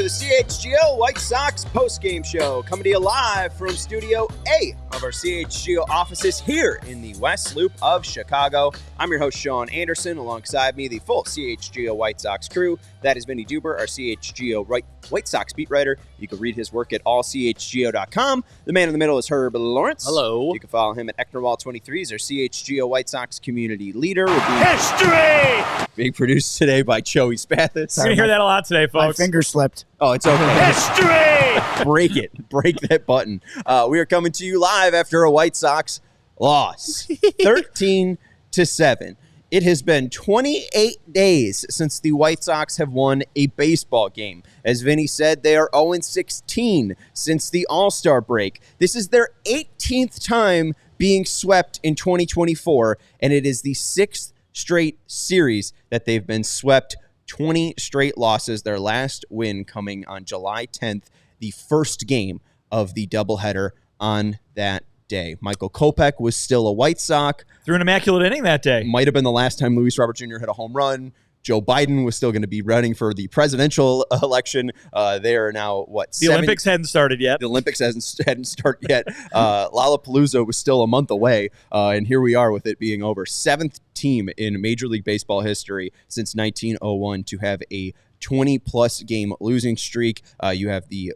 CHGO White Sox post-game show, coming to you live from Studio A of our CHGO offices here in the West Loop of Chicago. I'm your host, Sean Anderson. Alongside me, the full CHGO White Sox crew. That is Vinnie Duber, our CHGO White Sox beat writer. You can read his work at allchgo.com. The man in the middle is Herb Lawrence. Hello. You can follow him at Ecknerwall23. He's our CHGO White Sox community leader. History! Being produced today by Joey Spathis. You're going to hear that a lot today, folks. My finger slipped. Oh, it's okay. History! Break it. Break that button. We are coming to you live after a White Sox loss. 13-7. It has been 28 days since the White Sox have won a baseball game. As Vinnie said, they are 0-16 since the All-Star break. This is their 18th time being swept in 2024, and it is the 6th straight series that they've been swept. 20 straight losses, their last win coming on July 10th, the first game of the doubleheader on that day. Michael Kopech was still a White Sox. Threw an immaculate inning that day. Might have been the last time Luis Robert Jr. hit a home run. Joe Biden was still going to be running for the presidential election. They are now, The Olympics hadn't started yet. The Olympics hadn't started yet. Lollapalooza was still a month away, and here we are with it being over. 7th team in Major League Baseball history since 1901 to have a 20-plus game losing streak. You have the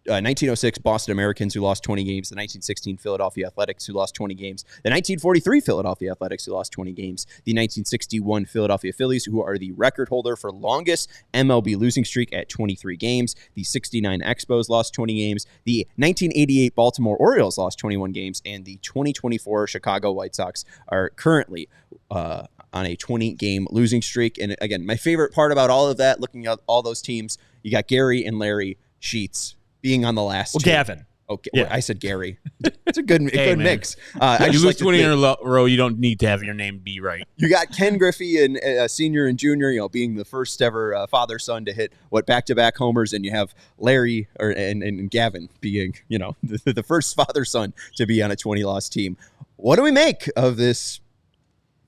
1906 Boston Americans, who lost 20 games, the 1916 Philadelphia Athletics, who lost 20 games, the 1943 Philadelphia Athletics, who lost 20 games, the 1961 Philadelphia Phillies, who are the record holder for longest MLB losing streak at 23 games, the 69 Expos lost 20 games, the 1988 Baltimore Orioles lost 21 games, and the 2024 Chicago White Sox are currently on a 20-game losing streak. And again, my favorite part about all of that, looking at all those teams, you got Gary and Larry Sheets being on the last two. Gavin. Okay, yeah. I said Gary. It's a good mix. You lose 20 in a row, you don't need to have your name be right. You got Ken Griffey and senior and junior, being the first ever father-son to hit back-to-back homers, and you have Larry and Gavin being the first father-son to be on a 20-loss team. What do we make of this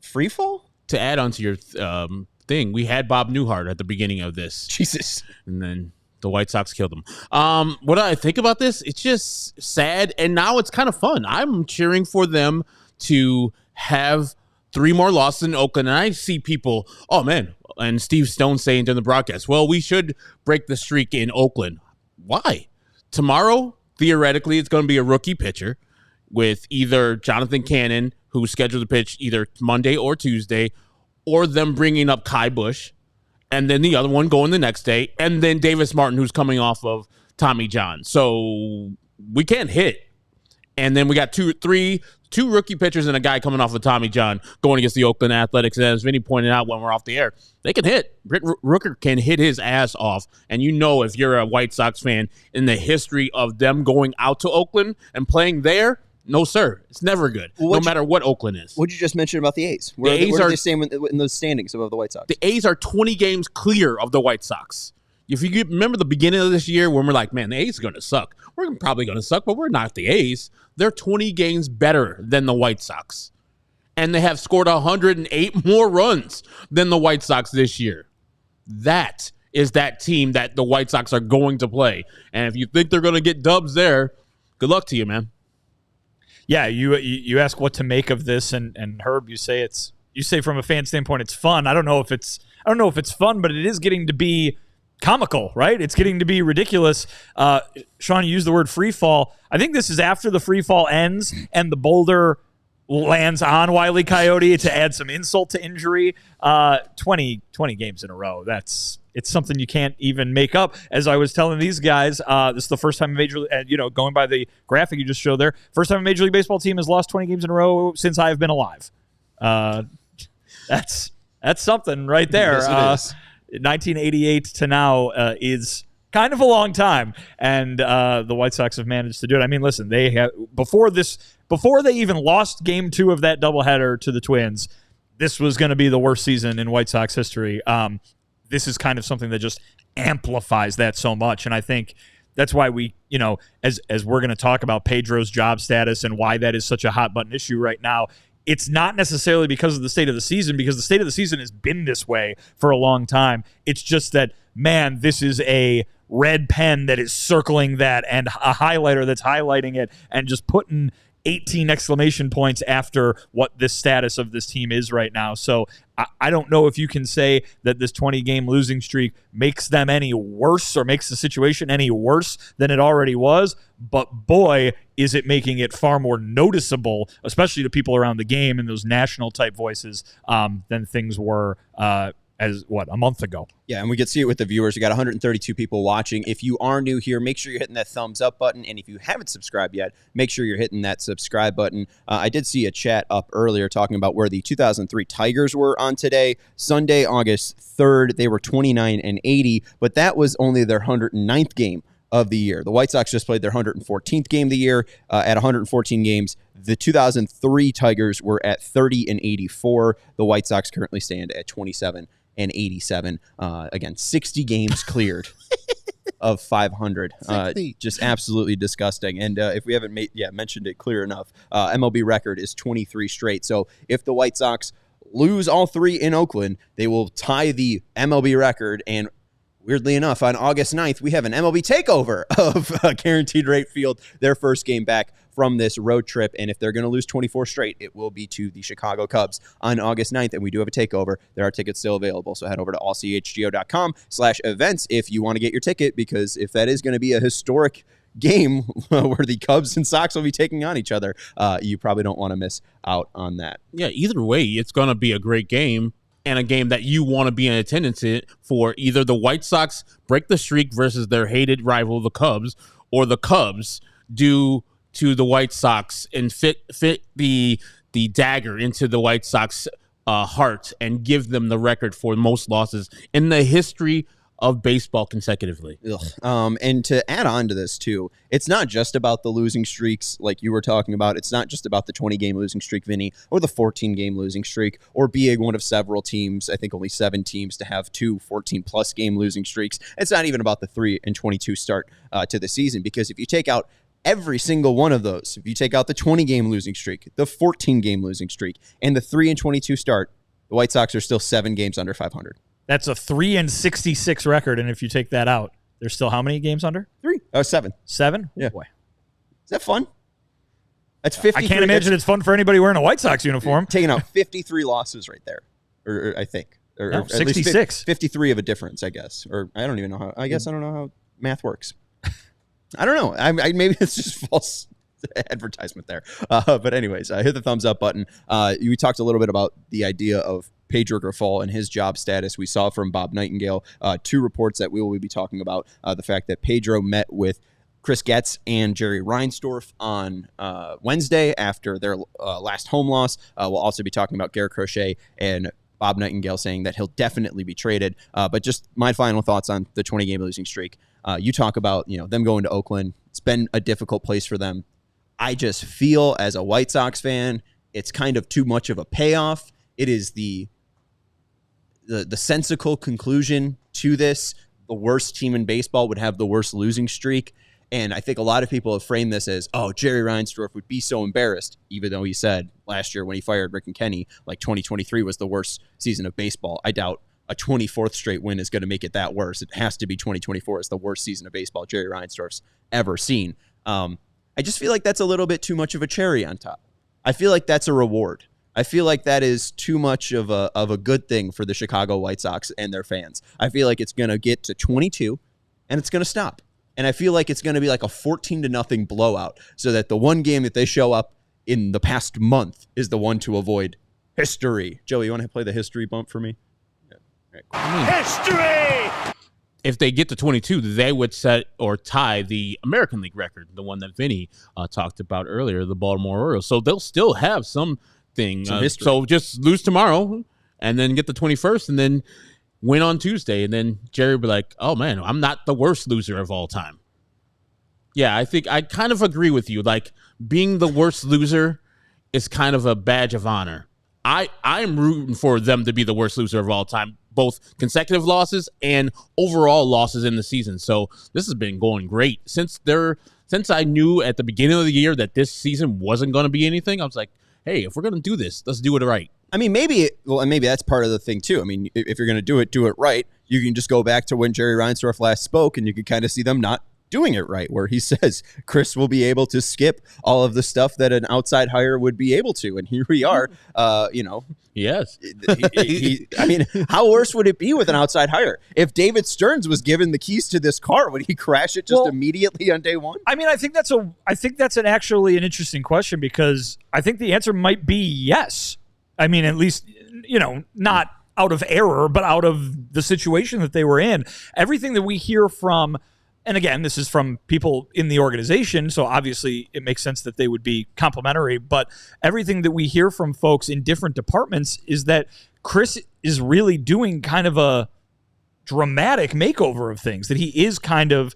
free fall? To add on to your thing, we had Bob Newhart at the beginning of this. Jesus, and then the White Sox killed him. What do I think about this? It's just sad, and now it's kind of fun. I'm cheering for them to have 3 more losses in Oakland, and I see people, oh, man, and Steve Stone saying during the broadcast, well, we should break the streak in Oakland. Why? Tomorrow, theoretically, it's going to be a rookie pitcher with either Jonathan Cannon, who's scheduled to pitch either Monday or Tuesday, or them bringing up Kai Busch, and then the other one going the next day, and then Davis Martin, who's coming off of Tommy John. So we can't hit. And then we got two rookie pitchers and a guy coming off of Tommy John going against the Oakland Athletics. And as Vinnie pointed out when we're off the air, they can hit. Rick Rooker can hit his ass off. And if you're a White Sox fan, in the history of them going out to Oakland and playing there, no, sir. It's never good, no matter what Oakland is. What did you just mention about the A's? Where are they staying in those standings above the White Sox? The A's are 20 games clear of the White Sox. If you remember the beginning of this year when we're like, man, the A's are going to suck. We're probably going to suck, but we're not the A's. They're 20 games better than the White Sox. And they have scored 108 more runs than the White Sox this year. That is that team that the White Sox are going to play. And if you think they're going to get dubs there, good luck to you, man. Yeah, you ask what to make of this, and Herb, you say from a fan standpoint it's fun. I don't know if it's fun, but it is getting to be comical, right? It's getting to be ridiculous. Sean, you used the word free fall. I think this is after the free fall ends and the boulder lands on Wile E. Coyote to add some insult to injury. 20 games in a row. It's something you can't even make up. As I was telling these guys, this is the first time a Major League, going by the graphic you just showed there, first time a Major League Baseball team has lost 20 games in a row since I've been alive. That's something right there. Yes, it is. 1988 to now is kind of a long time, and the White Sox have managed to do it. I mean, listen, they have before they even lost Game 2 of that doubleheader to the Twins. This was going to be the worst season in White Sox history. This is kind of something that just amplifies that so much, and I think that's why we, as we're going to talk about Pedro's job status and why that is such a hot button issue right now. It's not necessarily because of the state of the season, because the state of the season has been this way for a long time. It's just that, man, this is a red pen that is circling that and a highlighter that's highlighting it and just putting 18 exclamation points after what this status of this team is right now. So I don't know if you can say that this 20-game losing streak makes them any worse or makes the situation any worse than it already was. But boy, is it making it far more noticeable, especially to people around the game and those national type voices than things were a month ago. Yeah, and we could see it with the viewers. We got 132 people watching. If you are new here, make sure you're hitting that thumbs up button. And if you haven't subscribed yet, make sure you're hitting that subscribe button. I did see a chat up earlier talking about where the 2003 Tigers were on today. Sunday, August 3rd, they were 29-80, but that was only their 109th game of the year. The White Sox just played their 114th game of the year. At 114 games, the 2003 Tigers were at 30-84. The White Sox currently stand at 27-87. Again, 60 games cleared of 500. Just absolutely disgusting. And if we haven't mentioned it clear enough, MLB record is 23 straight. So if the White Sox lose all three in Oakland, they will tie the MLB record. And weirdly enough, on August 9th, we have an MLB takeover of Guaranteed Rate Field, their first game back from this road trip. And if they're going to lose 24 straight, it will be to the Chicago Cubs on August 9th. And we do have a takeover. There are tickets still available. So head over to allchgo.com/events if you want to get your ticket, because if that is going to be a historic game where the Cubs and Sox will be taking on each other, you probably don't want to miss out on that. Yeah, either way, it's going to be a great game. And a game that you want to be in attendance in for either the White Sox break the streak versus their hated rival, the Cubs, or the Cubs do to the White Sox and fit the dagger into the White Sox heart and give them the record for most losses in the history of baseball consecutively. And to add on to this too, it's not just about the losing streaks like you were talking about. It's not just about the 20-game losing streak, Vinny, or the 14-game losing streak, or being one of several teams, I think only 7 teams, to have 2 14-plus game losing streaks. It's not even about the 3-22 start to the season, because if you take out every single one of those, if you take out the 20-game losing streak, the 14-game losing streak, and the 3-22 start, the White Sox are still 7 games under 500. That's a 3-66 record, and if you take that out, there's still how many games under? 7. 7? Yeah. Oh, boy. Is that fun? That's 53. I can't imagine it's fun for anybody wearing a White Sox uniform. Taking out 53 losses right there, or I think. Or no, at 66. Least 53 of a difference, I guess. Or I don't even know how. I guess I don't know how math works. I don't know. I maybe it's just false advertisement there. But anyways, hit the thumbs up button. We talked a little bit about the idea of Pedro Grifol and his job status. We saw from Bob Nightingale 2 reports that we will be talking about. The fact that Pedro met with Chris Getz and Jerry Reinsdorf on Wednesday after their last home loss. We'll also be talking about Garrett Crochet and Bob Nightingale saying that he'll definitely be traded. But just my final thoughts on the 20-game losing streak. You talk about them going to Oakland. It's been a difficult place for them. I just feel as a White Sox fan, it's kind of too much of a payoff. It is the sensical conclusion to this. The worst team in baseball would have the worst losing streak. And I think a lot of people have framed this as, oh, Jerry Reinsdorf would be so embarrassed, even though he said last year when he fired Rick and Kenny, like 2023 was the worst season of baseball. I doubt a 24th straight win is going to make it that worse. It has to be 2024 is the worst season of baseball Jerry Reinsdorf's ever seen. I just feel like that's a little bit too much of a cherry on top. I feel like that's a reward. I feel like that is too much of a good thing for the Chicago White Sox and their fans. I feel like it's going to get to 22 and it's going to stop. And I feel like it's going to be like a 14-0 blowout, so that the one game that they show up in the past month is the one to avoid history. Joey, you want to play the history bump for me? Yeah. Right, cool. History! If they get to 22, they would set or tie the American League record, the one that Vinny talked about earlier, the Baltimore Orioles. So they'll still have some thing. Some history. So just lose tomorrow and then get the 21st and then win on Tuesday. And then Jerry would be like, oh, man, I'm not the worst loser of all time. Yeah, I think I kind of agree with you. Like, being the worst loser is kind of a badge of honor. I'm rooting for them to be the worst loser of all time, both consecutive losses and overall losses in the season. So this has been going great. Since I knew at the beginning of the year that this season wasn't going to be anything, I was like, hey, if we're going to do this, let's do it right. I mean, maybe that's part of the thing, too. I mean, if you're going to do it right, you can just go back to when Jerry Reinsdorf last spoke, and you can kind of see them not doing it right, where he says Chris will be able to skip all of the stuff that an outside hire would be able to. And here we are, Yes. I mean, how worse would it be with an outside hire? If David Stearns was given the keys to this car, would he crash it just immediately on day one? I mean, I think that's actually an interesting question, because I think the answer might be yes. I mean, at least, not out of error, but out of the situation that they were in. Everything that we hear from, and again, this is from people in the organization, so obviously it makes sense that they would be complimentary, but everything that we hear from folks in different departments is that Chris is really doing kind of a dramatic makeover of things, that he is kind of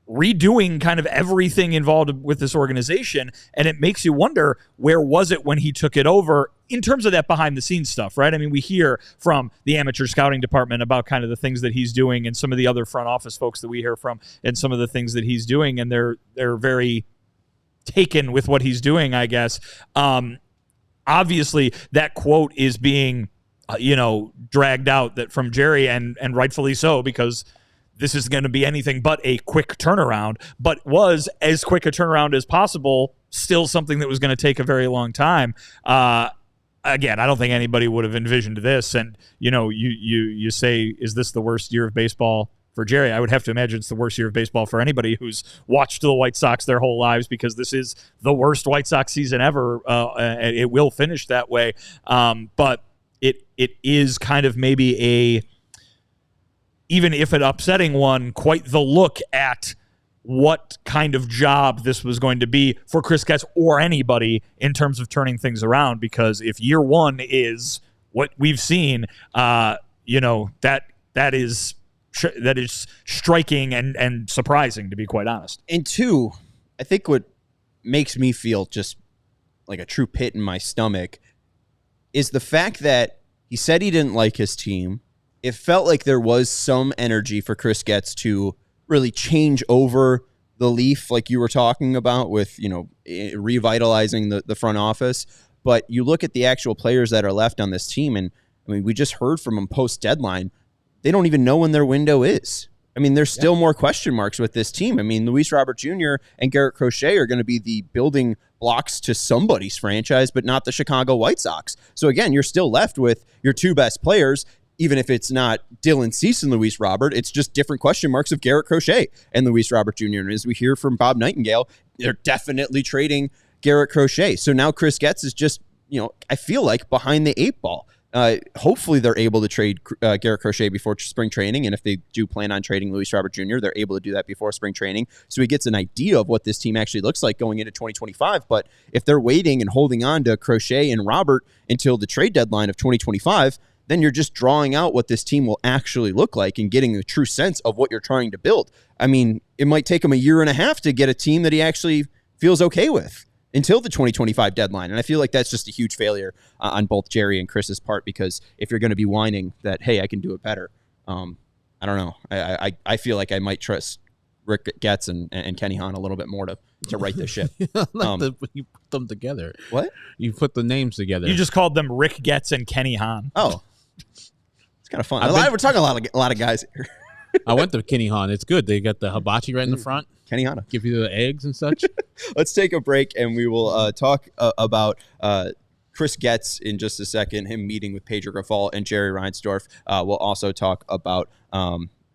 redoing kind of everything involved with this organization, and it makes you wonder, where was it when he took it over in terms of that behind-the-scenes stuff, right? I mean, we hear from the amateur scouting department about kind of the things that he's doing, and some of the other front office folks that we hear from, and some of the things that he's doing, and they're very taken with what he's doing, I guess. Obviously, that quote is being, dragged out that from Jerry, and rightfully so, because this is going to be anything but a quick turnaround, but was as quick a turnaround as possible, still something that was going to take a very long time. Again, I don't think anybody would have envisioned this. And, you say, is this the worst year of baseball for Jerry? I would have to imagine it's the worst year of baseball for anybody who's watched the White Sox their whole lives, because this is the worst White Sox season ever. And it will finish that way. But it is kind of maybe even if an upsetting one, quite the look at what kind of job this was going to be for Chris Getz or anybody in terms of turning things around. Because if year one is what we've seen, that is striking and surprising, to be quite honest. And two, I think what makes me feel just like a true pit in my stomach is the fact that he said he didn't like his team. It felt like there was some energy for Chris Getz to really change over the leaf, like you were talking about with, revitalizing the front office. But you look at the actual players that are left on this team, and I mean, we just heard from them post-deadline. They don't even know when their window is. I mean, there's still more question marks with this team. I mean, Luis Robert Jr. and Garrett Crochet are going to be the building blocks to somebody's franchise, but not the Chicago White Sox. So again, you're still left with your two best players. Even if it's not Dylan Cease and Luis Robert, it's just different question marks of Garrett Crochet and Luis Robert Jr. And as we hear from Bob Nightingale, they're definitely trading Garrett Crochet. So now Chris Getz is just, I feel like behind the eight ball. Hopefully they're able to trade Garrett Crochet before spring training. And if they do plan on trading Luis Robert Jr., they're able to do that before spring training. So he gets an idea of what this team actually looks like going into 2025. But if they're waiting and holding on to Crochet and Robert until the trade deadline of 2025, then you're just drawing out what this team will actually look like and getting a true sense of what you're trying to build. I mean, it might take him a year and a half to get a team that he actually feels okay with until the 2025 deadline. And I feel like that's just a huge failure on both Jerry and Chris's part, because if you're going to be whining that, hey, I can do it better, I don't know. I feel like I might trust Rick Getz and Kenny Hahn a little bit more to right the ship. You put them together. What? You put the names together. You just called them Rick Getz and Kenny Hahn. Oh. It's kind of fun. We're talking a lot of guys here. I went to Kenny Hahn. It's good. They got the hibachi right in the front. Kenny Hahn. Give you the eggs and such. Let's take a break, and we will talk about Chris Getz in just a second, him meeting with Pedro Grifol and Jerry Reinsdorf. We'll also talk about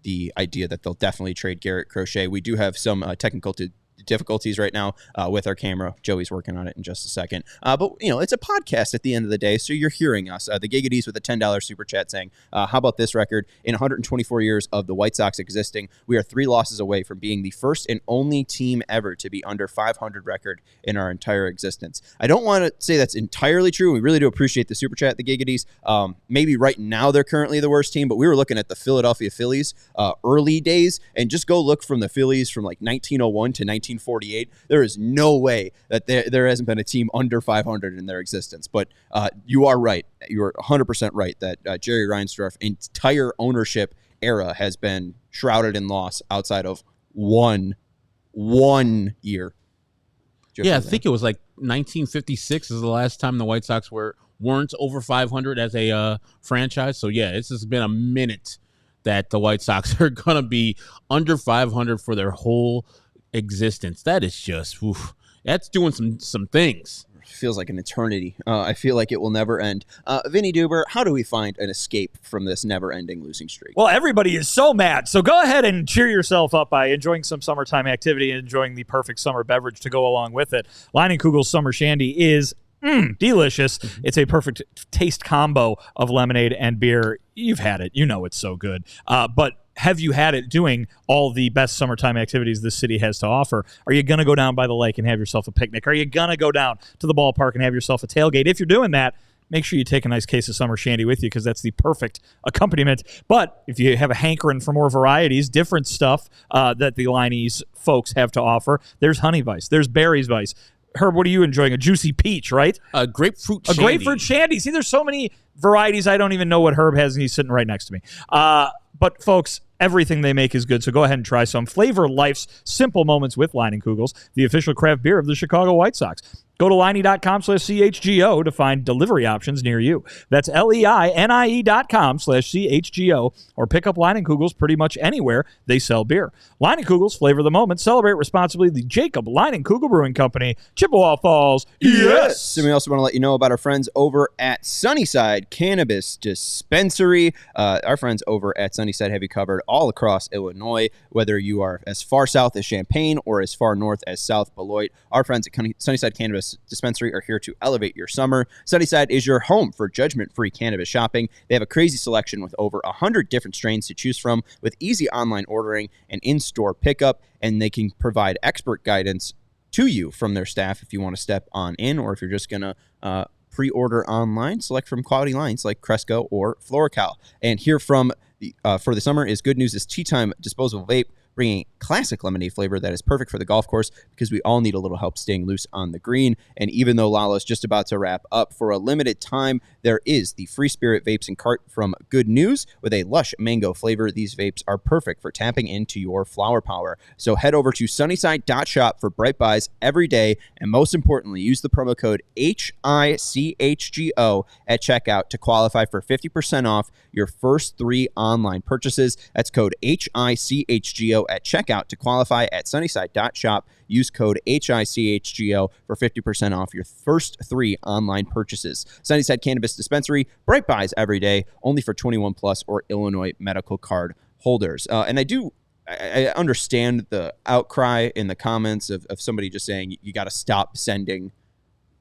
the idea that they'll definitely trade Garrett Crochet. We do have some technical difficulties right now with our camera. Joey's working on it in just a second. But, it's a podcast at the end of the day, so you're hearing us. The Gigadees with a $10 super chat saying, how about this record? In 124 years of the White Sox existing, we are 3 losses away from being the first and only team ever to be under 500 record in our entire existence. I don't want to say that's entirely true. We really do appreciate the super chat, the Gigadees. Maybe right now they're currently the worst team, but we were looking at the Philadelphia Phillies early days, and just go look from the Phillies from like 1901 to 1948. There is no way that there hasn't been a team under 500 in their existence. But you are right. You are 100% right that Jerry Reinsdorf's entire ownership era has been shrouded in loss outside of one year. I think it was like 1956 is the last time the White Sox weren't over 500 as a franchise. So, this has been a minute that the White Sox are going to be under 500 for their whole existence. That is just, that's doing some things. Feels like an eternity. I feel like it will never end. Vinnie Duber, how do we find an escape from this never-ending losing streak? Well, everybody is so mad. So go ahead and cheer yourself up by enjoying some summertime activity and enjoying the perfect summer beverage to go along with it. Leinenkugel's Summer Shandy is delicious. It's a perfect taste combo of lemonade and beer. You've had it. You know it's so good. But have you had it doing all the best summertime activities this city has to offer? Are you going to go down by the lake and have yourself a picnic? Are you going to go down to the ballpark and have yourself a tailgate? If you're doing that, make sure you take a nice case of Summer Shandy with you because that's the perfect accompaniment. But if you have a hankering for more varieties, different stuff that the Liney's folks have to offer, there's Honey Vice, there's Berries Vice. Herb, what are you enjoying? A juicy peach, right? A grapefruit shandy. A grapefruit shandy. See, there's so many varieties. I don't even know what Herb has, and he's sitting right next to me. But, folks, everything they make is good, so go ahead and try some. Flavor life's simple moments with Leinenkugel's, the official craft beer of the Chicago White Sox. Go to Liney.com/CHGO to find delivery options near you. That's LEINIE.com/CHGO, or pick up Leinenkugel's pretty much anywhere they sell beer. Leinenkugel's, flavor the moment. Celebrate responsibly. The Jacob Leinenkugel Brewing Company, Chippewa Falls. Yes! And we also want to let you know about our friends over at Sunnyside Cannabis Dispensary. Our friends over at Sunnyside have you covered all across Illinois, whether you are as far south as Champaign or as far north as South Beloit. Our friends at Sunnyside Cannabis Dispensary are here to elevate your summer. Sunnyside is your home for judgment-free cannabis shopping. They have a crazy selection with over 100 different strains to choose from, with easy online ordering and in-store pickup, and they can provide expert guidance to you from their staff if you want to step on in, or if you're just going to pre-order online, select from quality lines like Cresco or Florical. And here from for the summer is Good News' Tea Time disposable vape, bringing classic lemonade flavor that is perfect for the golf course because we all need a little help staying loose on the green. And even though Lala's just about to wrap up, for a limited time, there is the Free Spirit Vapes and Cart from Good News with a lush mango flavor. These vapes are perfect for tapping into your flower power. So head over to sunnyside.shop for bright buys every day. And most importantly, use the promo code HICHGO at checkout to qualify for 50% off your first 3 online purchases. That's code HICHGO at checkout to qualify at sunnyside.shop. Use code HICHGO for 50% off your first 3 online purchases. Sunnyside Cannabis Dispensary, bright buys every day, only for 21 plus or Illinois medical card holders. And I understand the outcry in the comments of somebody just saying you got to stop sending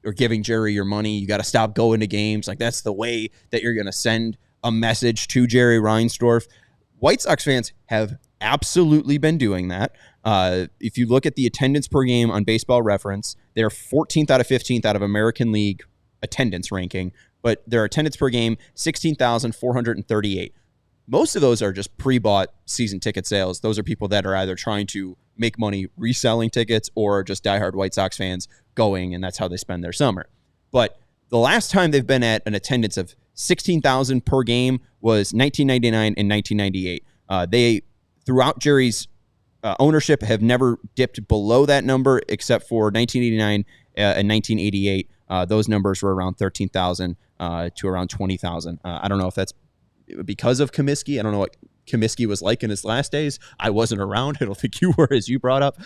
or giving Jerry your money. You got to stop going to games. Like, that's the way that you're going to send a message to Jerry Reinsdorf. White Sox fans have absolutely been doing that. If you look at the attendance per game on Baseball Reference, they're 14th out of 15th out of American League attendance ranking, but their attendance per game, 16,438. Most of those are just pre-bought season ticket sales. Those are people that are either trying to make money reselling tickets or just diehard White Sox fans going, and that's how they spend their summer. But the last time they've been at an attendance of 16,000 per game was 1999 and 1998. They, throughout Jerry's ownership, have never dipped below that number except for 1989 and 1988. Those numbers were around 13,000 to around 20,000. I don't know if that's because of Comiskey. I don't know what Comiskey was like in his last days. I wasn't around. I don't think you were, as you brought up,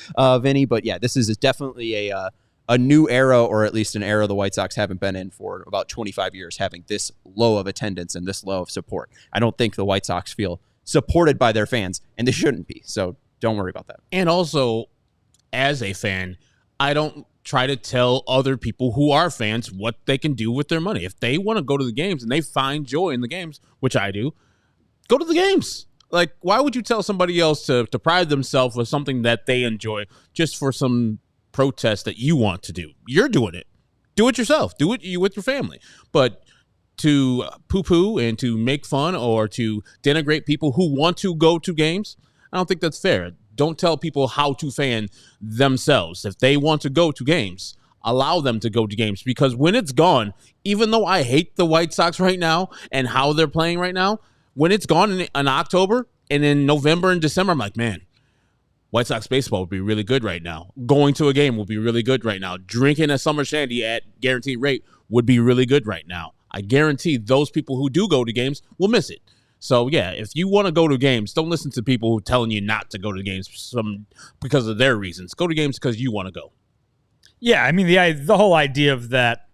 Vinny. But yeah, this is definitely a new era, or at least an era the White Sox haven't been in for about 25 years, having this low of attendance and this low of support. I don't think the White Sox feel supported by their fans, and they shouldn't be. So don't worry about that. And also, as a fan, I don't try to tell other people who are fans what they can do with their money. If they want to go to the games and they find joy in the games, which I do, go to the games. Like, why would you tell somebody else to pride themselves with something that they enjoy just for some protest that you want to do? You're doing it. Do it yourself. Do it with your family. But to poo-poo and to make fun or to denigrate people who want to go to games, I don't think that's fair. Don't tell people how to fan themselves. If they want to go to games, allow them to go to games, because when it's gone, even though I hate the White Sox right now and how they're playing right now, when it's gone in October and in November and December, I'm like, man, White Sox baseball would be really good right now. Going to a game would be really good right now. Drinking a summer shandy at guaranteed rate would be really good right now. I guarantee those people who do go to games will miss it. So, yeah, if you want to go to games, don't listen to people who are telling you not to go to games because of their reasons. Go to games because you want to go. Yeah, I mean, the whole idea of that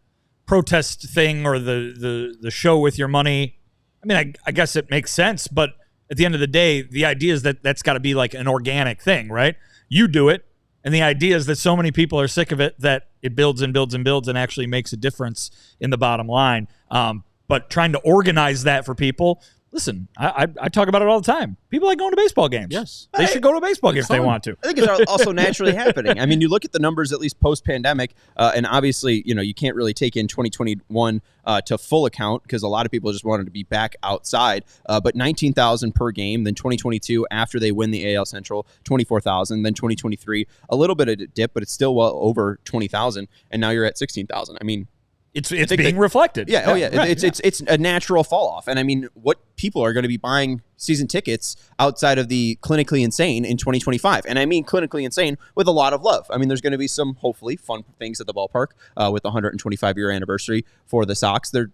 protest thing or the show with your money, I mean, I guess it makes sense, but at the end of the day, the idea is that that's got to be like an organic thing, right? You do it, and the idea is that so many people are sick of it that it builds and builds and builds and actually makes a difference in the bottom line. But trying to organize that for people, listen, I talk about it all the time. People like going to baseball games. Yes. They should go to a baseball game if they want to. I think it's also naturally happening. I mean, you look at the numbers, at least post-pandemic, and obviously, you can't really take in 2021 to full account because a lot of people just wanted to be back outside. But 19,000 per game. Then 2022, after they win the AL Central, 24,000. Then 2023, a little bit of a dip, but it's still well over 20,000. And now you're at 16,000. I mean, it's being reflected. Yeah. Oh, yeah. Right. It's a natural fall off. And I mean, what people are going to be buying season tickets outside of the clinically insane in 2025? And I mean clinically insane with a lot of love. I mean, there's going to be some hopefully fun things at the ballpark with the 125-year anniversary for the Sox. There,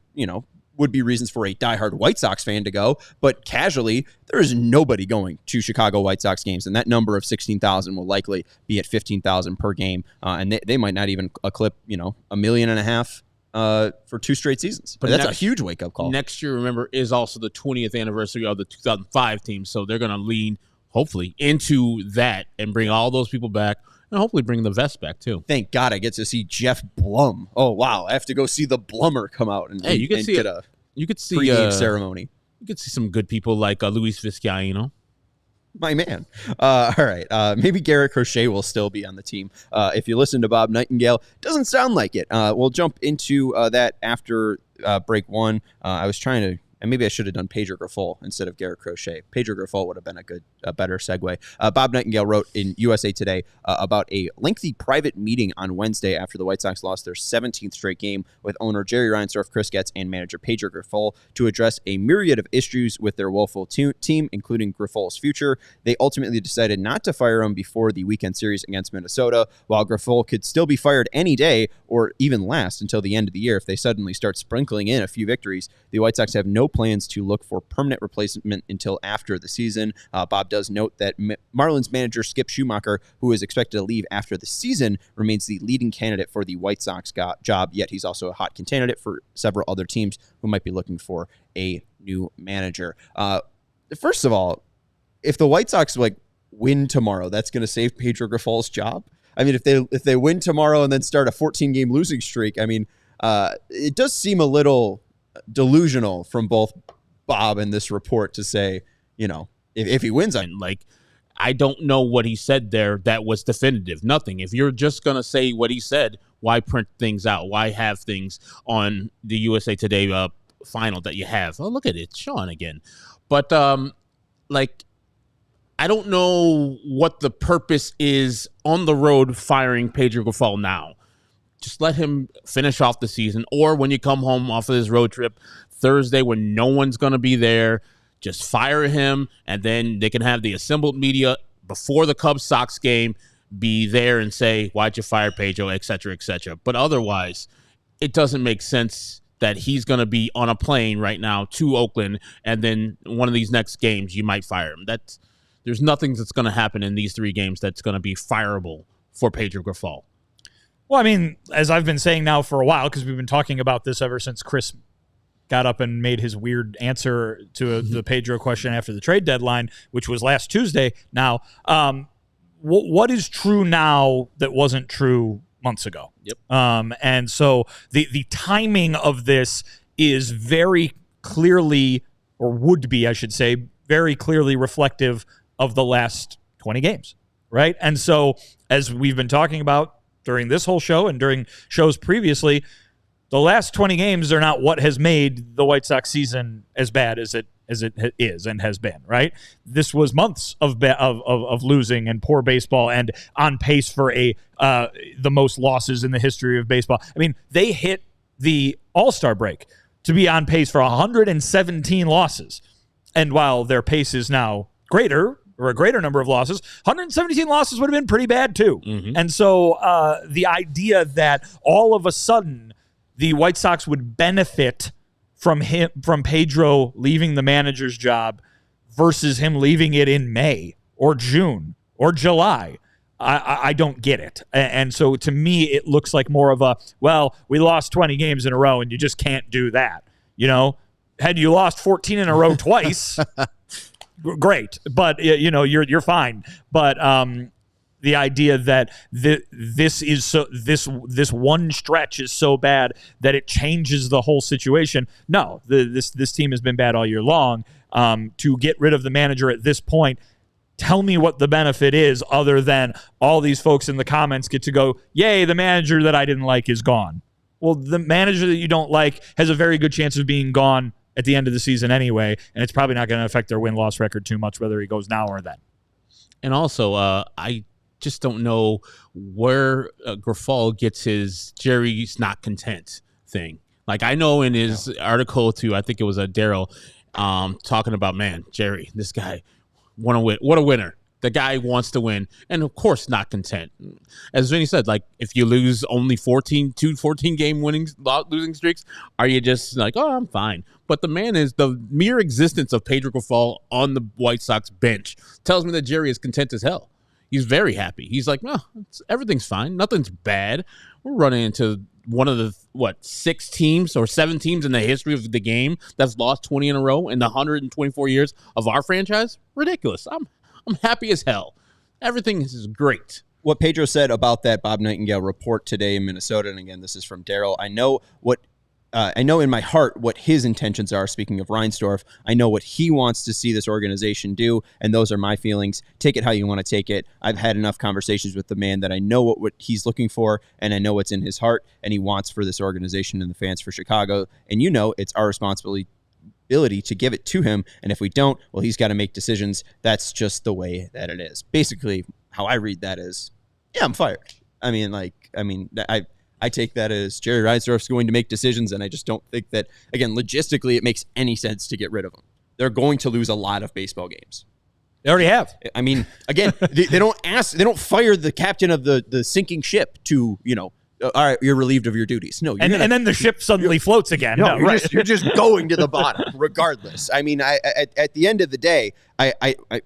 would be reasons for a diehard White Sox fan to go, but casually, there is nobody going to Chicago White Sox games, and that number of 16,000 will likely be at 15,000 per game, and they might not even eclipse, $1.5 million for 2 straight seasons. But that's a huge wake-up call. Next year, remember, is also the 20th anniversary of the 2005 team, so they're going to lean, hopefully, into that and bring all those people back, and hopefully bring the vest back, too. Thank God I get to see Jeff Blum. Oh, wow. I have to go see the Blummer come out and get a pre-game ceremony. You could see some good people like Luis Vizcaino. My man. All right. Maybe Garrett Crochet will still be on the team. If you listen to Bob Nightingale, doesn't sound like it. We'll jump into that after break one. I was trying to, and maybe I should have done Pedro Grifol instead of Garrett Crochet. Pedro Grifol would have been a better segue. Bob Nightingale wrote in USA Today about a lengthy private meeting on Wednesday after the White Sox lost their 17th straight game with owner Jerry Reinsdorf, Chris Getz, and manager Pedro Grifol to address a myriad of issues with their woeful team, including Grifol's future. They ultimately decided not to fire him before the weekend series against Minnesota, while Grifol could still be fired any day or even last until the end of the year if they suddenly start sprinkling in a few victories. The White Sox have no plans to look for permanent replacement until after the season. Bob does note that Marlins manager Skip Schumacher, who is expected to leave after the season, remains the leading candidate for the White Sox job, yet he's also a hot candidate for several other teams who might be looking for a new manager. First of all, if the White Sox win tomorrow, that's going to save Pedro Grifol's job. I mean, if they win tomorrow and then start a 14-game losing streak, I mean, it does seem a little delusional from both Bob and this report to say, if he wins, I don't know what he said there that was definitive. Nothing. If you're just going to say what he said, why print things out? Why have things on the USA Today final that you have? Oh, look at it. Sean again. But, I don't know what the purpose is on the road firing Pedro Grifol now. Just let him finish off the season. Or when you come home off of this road trip Thursday when no one's going to be there, just fire him, and then they can have the assembled media before the Cubs-Sox game be there and say, why'd you fire Pedro, et cetera, et cetera. But otherwise, it doesn't make sense that he's going to be on a plane right now to Oakland, and then one of these next games, you might fire him. There's nothing that's going to happen in these 3 games that's going to be fireable for Pedro Grifol. Well, I mean, as I've been saying now for a while, because we've been talking about this ever since Chris got up and made his weird answer to the Pedro question after the trade deadline, which was last Tuesday. Now, what is true now that wasn't true months ago. Yep. And so the timing of this is very clearly, or would be, I should say, very clearly reflective of the last 20 games, right? And so as we've been talking about during this whole show and during shows previously, the last 20 games are not what has made the White Sox season as bad as it is and has been, right? This was months of losing and poor baseball and on pace for the most losses in the history of baseball. I mean, they hit the All-Star break to be on pace for 117 losses. And while their pace is now greater, or a greater number of losses, 117 losses would have been pretty bad too. Mm-hmm. And so the idea that all of a sudden the White Sox would benefit from Pedro leaving the manager's job versus him leaving it in May or June or July, I don't get it. And so to me, it looks like more of we lost 20 games in a row and you just can't do that. You know, had you lost 14 in a row twice, great, but you're fine. But the idea that this one stretch is so bad that it changes the whole situation. No, this team has been bad all year long. To get rid of the manager at this point, tell me what the benefit is other than all these folks in the comments get to go, yay, the manager that I didn't like is gone. Well, the manager that you don't like has a very good chance of being gone at the end of the season anyway, and it's probably not going to affect their win-loss record too much whether he goes now or then. And also, I just don't know where Grifol gets his Jerry's not content thing. Like, I know in his article too, I think it was Daryl talking about, man, Jerry, this guy want to win. What a winner. The guy wants to win, and of course not content. As Vinnie said, like, if you lose only 14-game losing streaks, are you just like, oh, I'm fine? But the man is, the mere existence of Pedro Grifol on the White Sox bench tells me that Jerry is content as hell. He's very happy. He's like, no, everything's fine. Nothing's bad. We're running into one of the, 6 teams or 7 teams in the history of the game that's lost 20 in a row in the 124 years of our franchise. Ridiculous. I'm happy as hell. Everything is great. What Pedro said about that Bob Nightingale report today in Minnesota, and again, this is from Daryl. I know in my heart what his intentions are. Speaking of Reinsdorf, I know what he wants to see this organization do, and those are my feelings. Take it how you want to take it. I've had enough conversations with the man that I know what he's looking for, and I know what's in his heart, and he wants for this organization and the fans for Chicago. And it's our responsibility to give it to him, and if we don't, well, he's got to make decisions. That's just the way that it is. Basically, how I read that is, yeah, I'm fired. I take that as Jerry Reinsdorf's going to make decisions, and I just don't think that, again, logistically, it makes any sense to get rid of him. They're going to lose a lot of baseball games. They already have. I mean, again, they don't fire the captain of the sinking ship to, all right, you're relieved of your duties. No, and then the ship suddenly floats again. No, you're just going to the bottom, regardless. I mean, at the end of the day,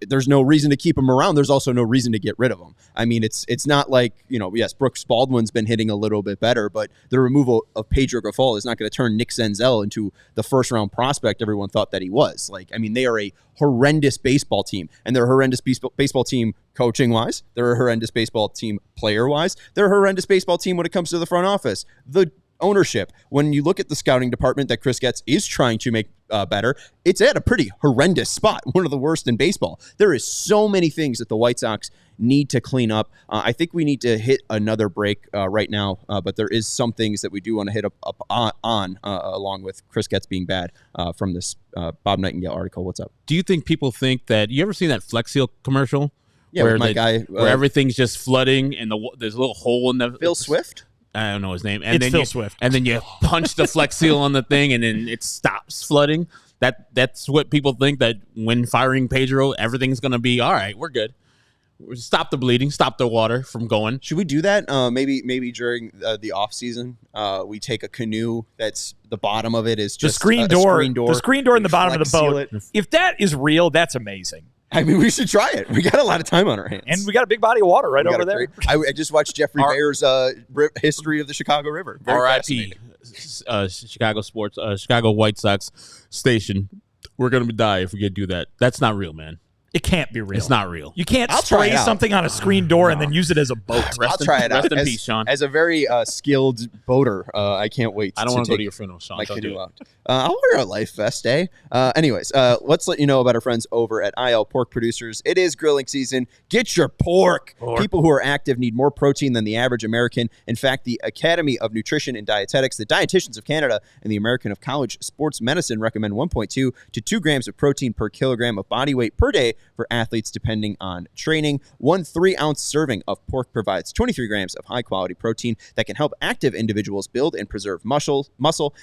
there's no reason to keep him around. There's also no reason to get rid of him. I mean, it's not like, yes, Brooks Baldwin's been hitting a little bit better, but the removal of Pedro Grifol is not going to turn Nick Senzel into the first-round prospect everyone thought that he was. They are a horrendous baseball team, and they're a horrendous baseball team coaching-wise. They're a horrendous baseball team player-wise. They're a horrendous baseball team when it comes to the front office. The ownership, when you look at the scouting department that Chris Getz is trying to make better, it's at a pretty horrendous spot, one of the worst in baseball. There is so many things that the White Sox need to clean up. I think we need to hit another break right now, but there is some things that we do want to hit up on along with Chris Getz being bad from this Bob Nightingale article. What's up? Do you think people think that, you ever seen that Flex Seal commercial? Yeah, where where everything's just flooding and there's a little hole in the... Phil Swift? I don't know his name. And it's Phil Swift. And then you punch the Flex Seal on the thing, and then it stops flooding. That's what people think, that when firing Pedro, everything's going to be all right. We're good. Stop the bleeding. Stop the water from going. Should we do that? Maybe during the off season, we take a canoe that's the bottom of it is just the screen door. The screen door in the bottom of the boat. If that is real, that's amazing. I mean, we should try it. We got a lot of time on our hands. And we got a big body of water right over there. I just watched Jeffrey Bayer's history of the Chicago River. R.I.P. Chicago White Sox station. We're going to die if we get do that. That's not real, man. It can't be real. It's not real. You can't I'll try spray it out. something on a screen door and then use it as a boat. I'll try it out. Rest in peace, Sean. As a very skilled boater, I can't wait. I don't want to go to your funeral, Sean. My Don't canoe do it. out. I'll wear a life vest, eh? Anyways, let's let you know about our friends over at IL Pork Producers. It is grilling season. Get your pork. People who are active need more protein than the average American. In fact, the Academy of Nutrition and Dietetics, the Dietitians of Canada, and the American of College Sports Medicine recommend 1.2 to 2 grams of protein per kilogram of body weight per day for athletes depending on training. 1 3-ounce serving of pork provides 23 grams of high-quality protein that can help active individuals build and preserve muscle,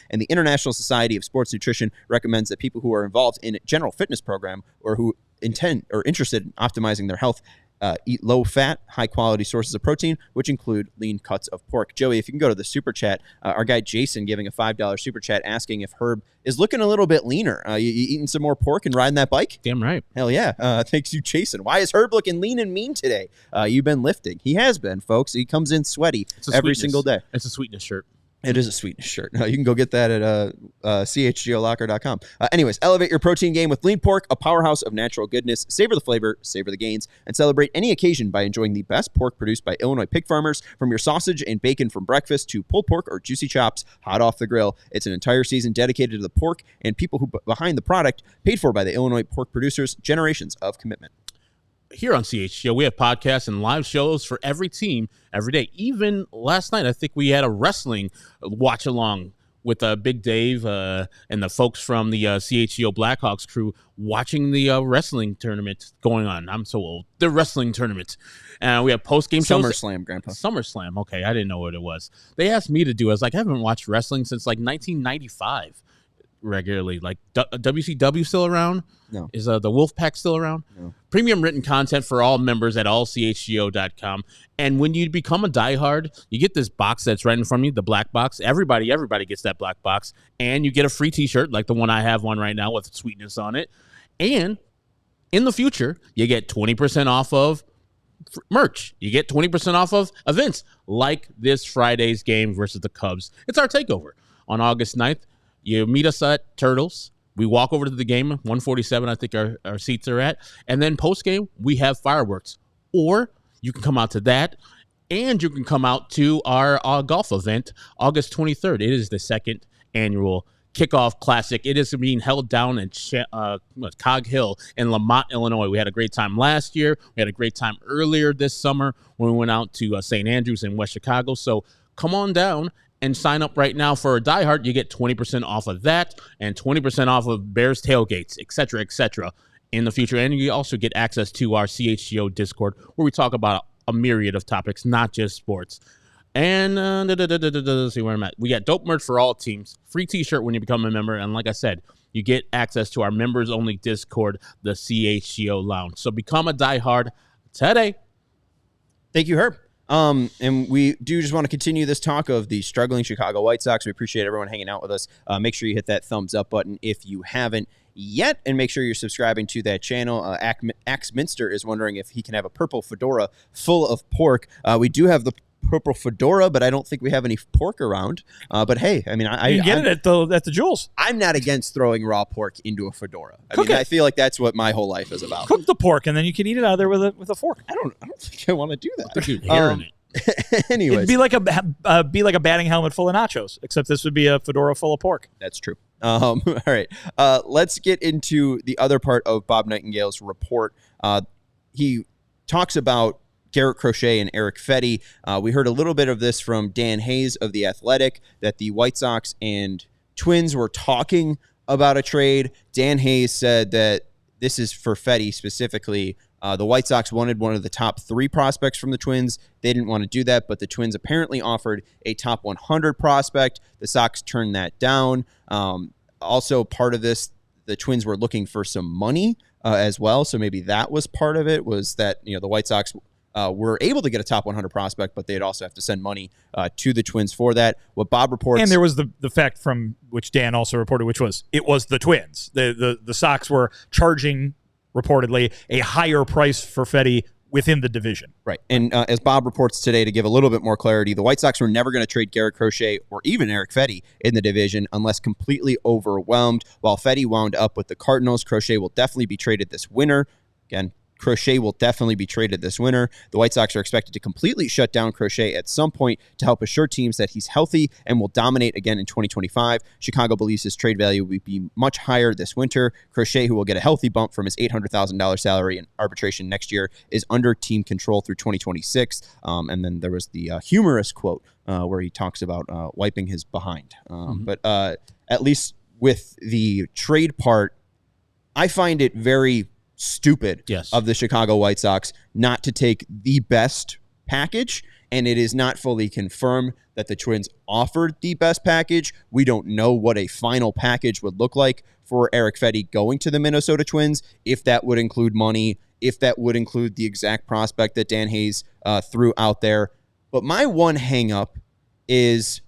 and the International Society of Sports Nutrition recommends that people who are involved in a general fitness program or who intend or interested in optimizing their health eat low-fat, high-quality sources of protein, which include lean cuts of pork. Joey, if you can go to the Super Chat, our guy Jason giving a $5 Super Chat asking if Herb is looking a little bit leaner. You eating some more pork and riding that bike? Damn right. Hell yeah. Thanks you, Jason. Why is Herb looking lean and mean today? You've been lifting. He has been, folks. He comes in sweaty every single day. It's a sweetness shirt. It is a sweetness shirt. You can go get that at chgolocker.com. Anyways, elevate your protein game with lean pork, a powerhouse of natural goodness. Savor the flavor, savor the gains, and celebrate any occasion by enjoying the best pork produced by Illinois pig farmers. From your sausage and bacon from breakfast to pulled pork or juicy chops hot off the grill. It's an entire season dedicated to the pork and people who behind the product, paid for by the Illinois pork producers. Generations of commitment. Here on CHGO, we have podcasts and live shows for every team every day. Even last night, I think we had a wrestling watch along with Big Dave and the folks from the CHGO Blackhawks crew watching the wrestling tournament going on. I'm so old. The wrestling tournament. We have post-game shows. SummerSlam, Grandpa. SummerSlam. Okay, I didn't know what it was. They asked me to do it. I was like, I haven't watched wrestling since like 1995 regularly. Like WCW still around? No. Is the Wolfpack still around? No. Premium written content for all members at allchgo.com. And when you become a diehard, you get this box that's right in front of you, the black box. Everybody gets that black box. And you get a free t-shirt like the one I have one right now with sweetness on it. And in the future, you get 20% off of merch. You get 20% off of events like this Friday's game versus the Cubs. It's our takeover on August 9th. You meet us at Turtles. We walk over to the game, 147, I think our seats are at. And then post-game, we have fireworks. Or you can come out to that, and you can come out to our golf event, August 23rd. It is the second annual Kickoff Classic. It is being held down in Cog Hill in Lamont, Illinois. We had a great time last year. We had a great time earlier this summer when we went out to St. Andrews in West Chicago. So come on down and sign up right now for a diehard. You get 20% off of that and 20% off of Bears tailgates, et cetera, in the future. And you also get access to our CHGO Discord where we talk about a myriad of topics, not just sports. And let's see where I'm at. We got dope merch for all teams, free t-shirt when you become a member. And like I said, you get access to our members-only Discord, the CHGO Lounge. So become a diehard today. Thank you, Herb. And we do just want to continue this talk of the struggling Chicago White Sox. We appreciate everyone hanging out with us. Make sure you hit that thumbs up button if you haven't yet, and make sure you're subscribing to that channel. Axminster is wondering if he can have a purple fedora full of pork. We do have the purple fedora, but I don't think we have any pork around. But hey, I mean, you can get it at the Jewels. I'm not against throwing raw pork into a fedora. I feel like that's what my whole life is about. Cook the pork, and then you can eat it out of there with a fork. I don't think I want to do that. Dude, hair in it. Anyways, it'd be like a batting helmet full of nachos, except this would be a fedora full of pork. That's true. All right, let's get into the other part of Bob Nightingale's report. He talks about Garrett Crochet and Eric Fetty. We heard a little bit of this from Dan Hayes of The Athletic, that the White Sox and Twins were talking about a trade. Dan Hayes said that this is for Fetty specifically. The White Sox wanted one of the top 3 prospects from the Twins. They didn't want to do that, but the Twins apparently offered a top 100 prospect. The Sox turned that down. Also, part of this, the Twins were looking for some money as well, so maybe that was part of it, was that the White Sox were able to get a top 100 prospect, but they'd also have to send money to the Twins for that. What Bob reports, and there was the fact from which Dan also reported, which was it was the Twins. The Sox were charging reportedly a higher price for Fetty within the division. Right. And as Bob reports today, to give a little bit more clarity, the White Sox were never going to trade Garrett Crochet or even Eric Fetty in the division unless completely overwhelmed. While Fetty wound up with the Cardinals, Crochet will definitely be traded this winter. Again, Crochet will definitely be traded this winter. The White Sox are expected to completely shut down Crochet at some point to help assure teams that he's healthy and will dominate again in 2025. Chicago believes his trade value will be much higher this winter. Crochet, who will get a healthy bump from his $800,000 salary in arbitration next year, is under team control through 2026. And then there was the humorous quote where he talks about wiping his behind. But at least with the trade part, I find it very stupid of the Chicago White Sox not to take the best package, and it is not fully confirmed that the Twins offered the best package. We don't know what a final package would look like for Eric Fedde going to the Minnesota Twins, if that would include money, if that would include the exact prospect that Dan Hayes threw out there. But my one hang-up is,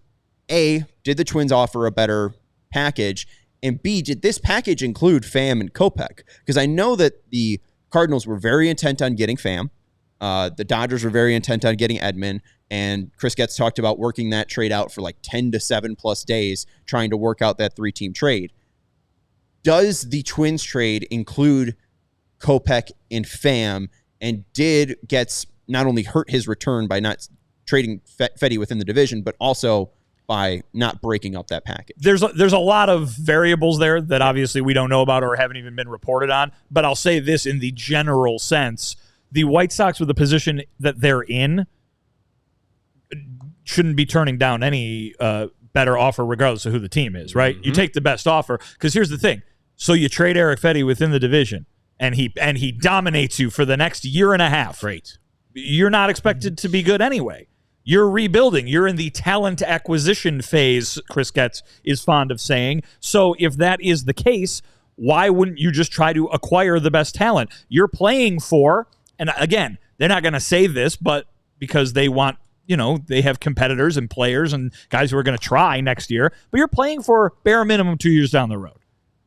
A, did the Twins offer a better package? And B, did this package include Pham and Kopech? Because I know that the Cardinals were very intent on getting Pham. The Dodgers were very intent on getting Edman. And Chris Getz talked about working that trade out for like 10 to 7+ days, trying to work out that 3-team trade. Does the Twins trade include Kopech and Pham? And did Getz not only hurt his return by not trading Fedde within the division, but also by not breaking up that package? There's a lot of variables there that obviously we don't know about or haven't even been reported on, but I'll say this in the general sense. The White Sox, with the position that they're in, shouldn't be turning down any better offer regardless of who the team is, right? You take the best offer, because here's the thing. So you trade Eric Fedde within the division, and he dominates you for the next year and a half. Great. You're not expected to be good anyway. You're rebuilding. You're in the talent acquisition phase, Chris Getz is fond of saying. So if that is the case, why wouldn't you just try to acquire the best talent? You're playing for, and again, they're not going to say this, but because they want, they have competitors and players and guys who are going to try next year, but you're playing for bare minimum 2 years down the road.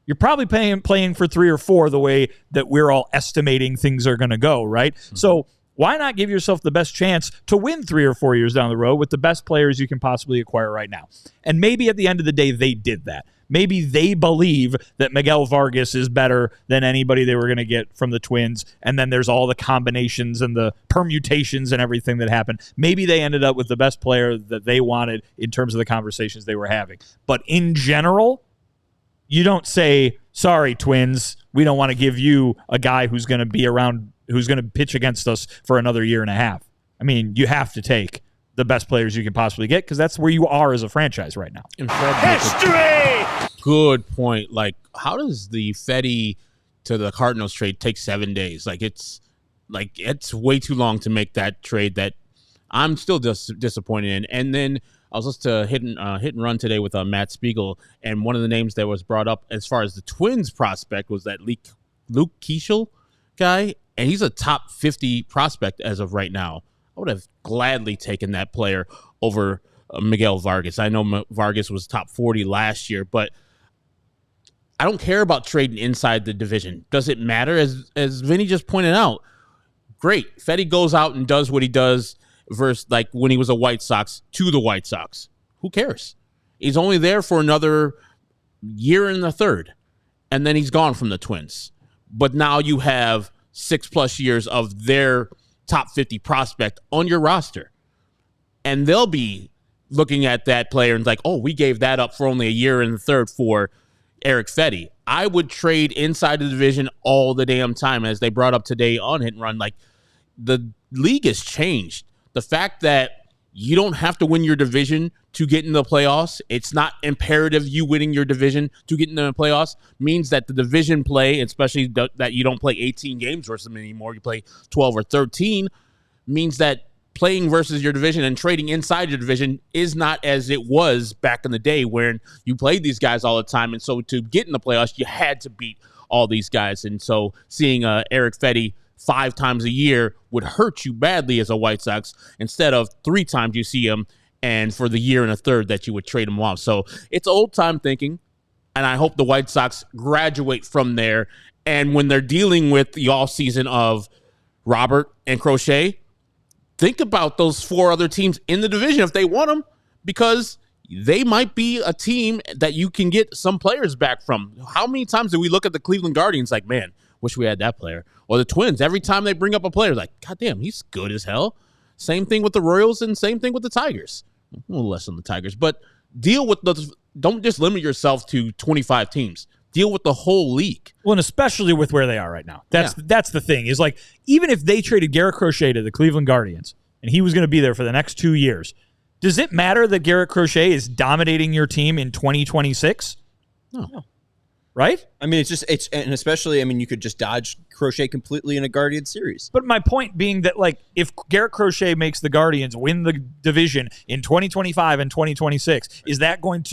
You're probably playing for 3 or 4 the way that we're all estimating things are going to go, right? Mm-hmm. So why not give yourself the best chance to win 3 or 4 years down the road with the best players you can possibly acquire right now? And maybe at the end of the day, they did that. Maybe they believe that Miguel Vargas is better than anybody they were going to get from the Twins, and then there's all the combinations and the permutations and everything that happened. Maybe they ended up with the best player that they wanted in terms of the conversations they were having. But in general, you don't say, sorry, Twins, we don't want to give you a guy who's going to be around, who's going to pitch against us for another year and a half. I mean, you have to take the best players you can possibly get, because that's where you are as a franchise right now. History! Good point. Like, how does the Fedde to the Cardinals trade take 7 days? It's way too long to make that trade that I'm still disappointed in. And then I was listening to Hit and Run today with Matt Spiegel, and one of the names that was brought up as far as the Twins prospect was that Luke Keeschel guy, and he's a top 50 prospect as of right now. I would have gladly taken that player over Miguel Vargas. I know Vargas was top 40 last year, but I don't care about trading inside the division. Does it matter? As Vinnie just pointed out, great. Fedde goes out and does what he does versus like when he was a White Sox to the White Sox. Who cares? He's only there for another year and a third, and then he's gone from the Twins. But now you have 6+ years of their top 50 prospect on your roster. And they'll be looking at that player and like, oh, we gave that up for only a year and a third for Eric Fedde. I would trade inside the division all the damn time, as they brought up today on Hit and Run. Like, the league has changed. The fact that you don't have to win your division to get in the playoffs, it's not imperative you winning your division to get in the playoffs, means that the division play, especially that you don't play 18 games versus them anymore, you play 12 or 13, means that playing versus your division and trading inside your division is not as it was back in the day when you played these guys all the time. And so to get in the playoffs, you had to beat all these guys. And so seeing Eric Fedde 5 times a year would hurt you badly as a White Sox, instead of 3 times you see him and for the year and a third that you would trade him off. So it's old time thinking, and I hope the White Sox graduate from there. And when they're dealing with the off season of Robert and Crochet, think about those 4 other teams in the division if they want them, because they might be a team that you can get some players back from. How many times do we look at the Cleveland Guardians like, man, Wish we had that player. Or the Twins, every time they bring up a player, like, God damn, he's good as hell. Same thing with the Royals and same thing with the Tigers. A little less on the Tigers. But deal with don't just limit yourself to 25 teams. Deal with the whole league. Well, and especially with where they are right now. That's the thing. Is like, even if they traded Garrett Crochet to the Cleveland Guardians and he was going to be there for the next 2 years, does it matter that Garrett Crochet is dominating your team in 2026? No. Right? I mean, and especially, I mean, you could just dodge Crochet completely in a Guardian series. But my point being that, like, if Garrett Crochet makes the Guardians win the division in 2025 and 2026, how is that going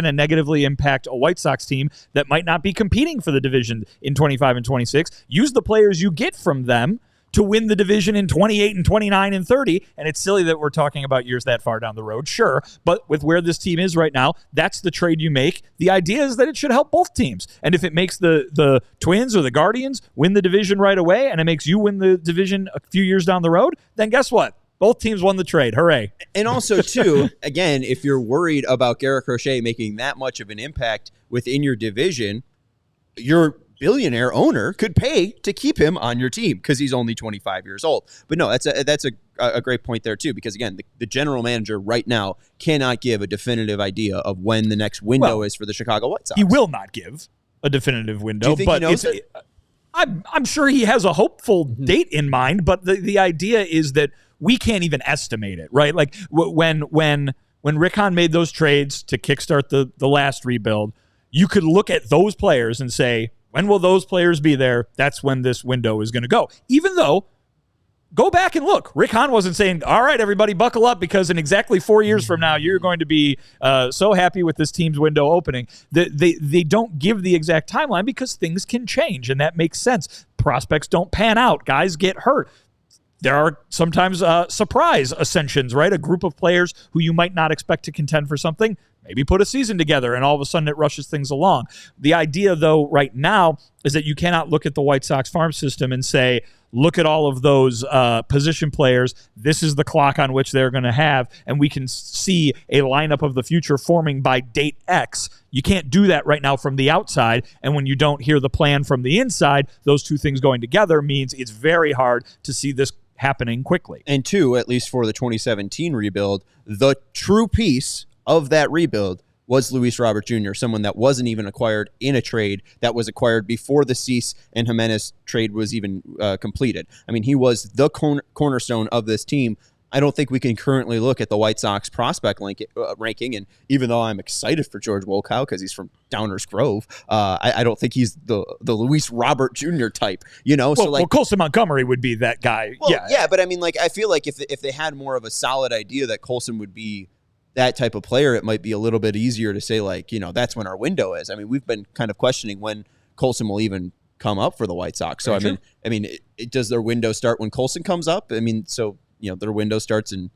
to negatively impact a White Sox team that might not be competing for the division in 25 and 26? Use the players you get from them to win the division in 28 and 29 and 30. And it's silly that we're talking about years that far down the road, sure. But with where this team is right now, that's the trade you make. The idea is that it should help both teams. And if it makes the Twins or the Guardians win the division right away, and it makes you win the division a few years down the road, then guess what? Both teams won the trade. Hooray. And also, too, again, if you're worried about Garrett Crochet making that much of an impact within your division, your billionaire owner could pay to keep him on your team because he's only 25 years old. But no, that's a great point there too, because again, the general manager right now cannot give a definitive idea of when the next window is for the Chicago White Sox. He will not give a definitive window. Do you think but he knows it? I'm sure he has a hopeful date in mind, but the idea is that we can't even estimate it, right? Like when Rick Hahn made those trades to kickstart the last rebuild, you could look at those players and say, when will those players be there? That's when this window is going to go. Even though, go back and look. Rick Hahn wasn't saying, all right, everybody buckle up because in exactly 4 years from now, you're going to be so happy with this team's window opening. They don't give the exact timeline because things can change, and that makes sense. Prospects don't pan out. Guys get hurt. There are sometimes surprise ascensions, right? A group of players who you might not expect to contend for something, maybe put a season together, and all of a sudden it rushes things along. The idea, though, right now is that you cannot look at the White Sox farm system and say, look at all of those position players. This is the clock on which they're going to have, and we can see a lineup of the future forming by date X. You can't do that right now from the outside, and when you don't hear the plan from the inside, those two things going together means it's very hard to see this happening quickly. And two, at least for the 2017 rebuild, the true piece of that rebuild was Luis Robert Jr., someone that wasn't even acquired in a trade, that was acquired before the Cease and Jimenez trade was even completed. I mean, he was the cornerstone of this team. I don't think we can currently look at the White Sox prospect ranking, and even though I'm excited for George Wolkow because he's from Downers Grove, I don't think he's the Luis Robert Jr. type, you know? Well, Colson Montgomery would be that guy. Well, yeah, but I mean, like, I feel like if they had more of a solid idea that Colson would be that type of player, it might be a little bit easier to say, like, you know, that's when our window is. I mean, we've been kind of questioning when Colson will even come up for the White Sox. So, I mean, does their window start when Colson comes up? I mean, so, you know, their window starts in,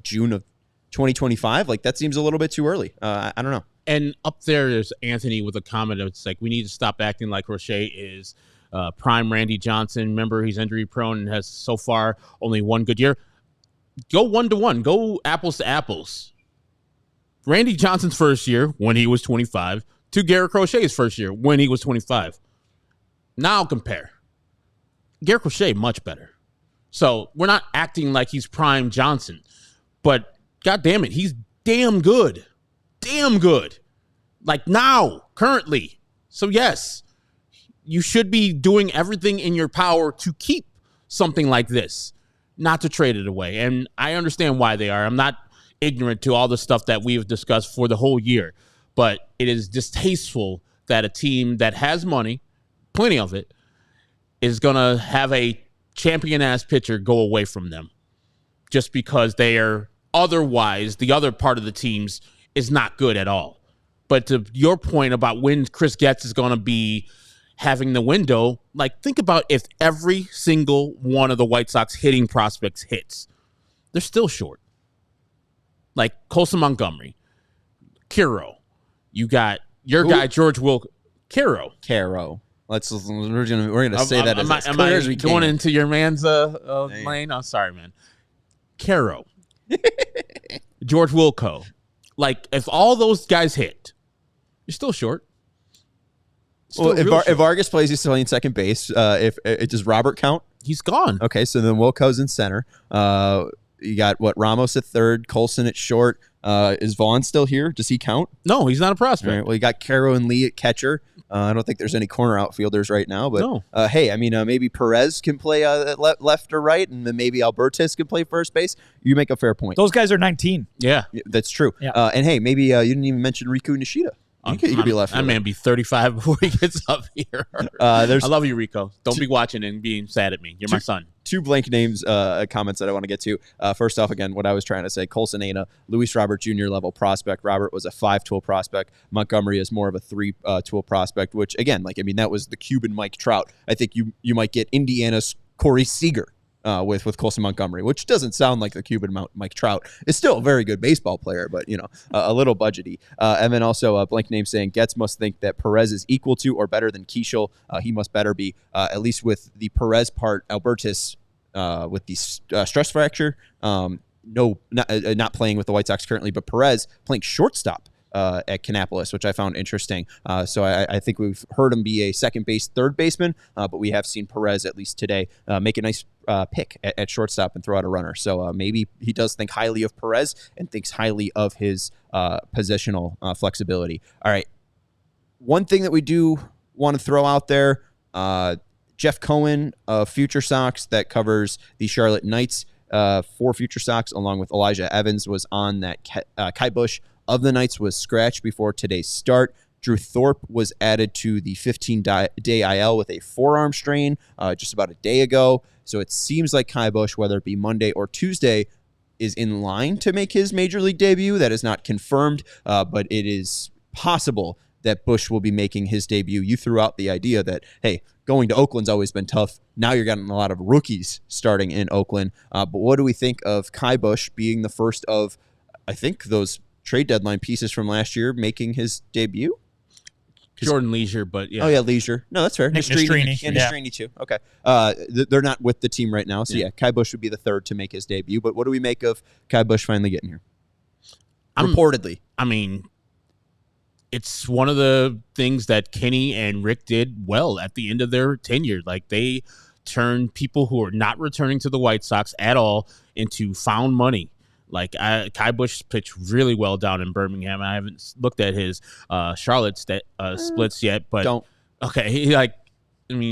June of 2025? Like, that seems a little bit too early. I don't know. And up there's Anthony with a comment. It's like, we need to stop acting like Crochet is prime Randy Johnson. Remember, he's injury prone and has so far only one good year. Go 1-to-1. Go apples to apples. Randy Johnson's first year when he was 25 to Garrett Crochet's first year when he was 25. Now compare. Garrett Crochet, much better. So we're not acting like he's prime Johnson, but God damn it, he's damn good. Damn good. Like now, currently. So yes, you should be doing everything in your power to keep something like this, not to trade it away. And I understand why they are. I'm not ignorant to all the stuff that we've discussed for the whole year, but it is distasteful that a team that has money, plenty of it, is going to have a champion-ass pitcher go away from them just because they are otherwise, the other part of the teams is not good at all. But to your point about when Chris Getz is going to be having the window, like, think about if every single one of the White Sox hitting prospects hits. They're still short. Like Colson Montgomery, Kiro. You got your guy George Caro. We're gonna say that as clear as we can. Going into your man's lane. Oh, sorry, man. Caro, George Wilco. Like, if all those guys hit, you're still short. Well, if Vargas plays, he's still in second base. If does Robert count? He's gone. Okay, so then Wilco's in center. You got Ramos at third, Colson at short. Is Vaughn still here? Does he count? No, he's not a prospect. All right, well, you got Caro and Lee at catcher. I don't think there's any corner outfielders right now, but no. Hey, I mean, maybe Perez can play left or right, and then maybe Albertis can play first base. You make a fair point. Those guys are 19. Yeah. That's true. Yeah. And hey, maybe you didn't even mention Riku Nishida. He could be left. That man be 35 before he gets up here. I love you, Rico. Don't be watching and being sad at me. You're my son. Two blank names, comments that I want to get to. First off, again, what I was trying to say, Colson ain't a Luis Robert Jr. level prospect. Robert was a 5-tool prospect. Montgomery is more of a 3-tool prospect, which, again, that was the Cuban Mike Trout. I think you might get Indiana's Corey Seager. With Colson Montgomery, which doesn't sound like the Cuban Mike Trout. Is still a very good baseball player, but a little budgety. And then also a blank name saying Getz must think that Perez is equal to or better than Keishel. He must better be, at least with the Perez part. Albertis with the stress fracture, not playing with the White Sox currently, but Perez playing shortstop at Kannapolis, which I found interesting. So I think we've heard him be a second base, third baseman, but we have seen Perez, at least today, make a nice pick at shortstop and throw out a runner. So maybe he does think highly of Perez and thinks highly of his positional flexibility. All right. One thing that we do want to throw out there, Jeff Cohen of Future Sox that covers the Charlotte Knights for Future Sox, along with Elijah Evans, was on that Kai Busch of the Knights was scratched before today's start. Drew Thorpe was added to the 15-day IL with a forearm strain just about a day ago. So it seems like Kai Busch, whether it be Monday or Tuesday, is in line to make his major league debut. That is not confirmed, but it is possible that Busch will be making his debut. You threw out the idea that, hey, going to Oakland's always been tough. Now you're getting a lot of rookies starting in Oakland. But what do we think of Kai Busch being the first of, I think, those trade deadline pieces from last year making his debut? Jordan Leisure, but yeah. Oh, yeah, Leisure. No, that's fair. Nastrini. Yeah, Nastrini too. Okay. They're not with the team right now, so yeah, Kai Busch would be the third to make his debut. But what do we make of Kai Busch finally getting here? Reportedly. I mean, it's one of the things that Kenny and Rick did well at the end of their tenure. Like, they turned people who are not returning to the White Sox at all into found money. Like, Kai Busch pitched really well down in Birmingham. I haven't looked at his Charlotte splits yet, but don't. Okay,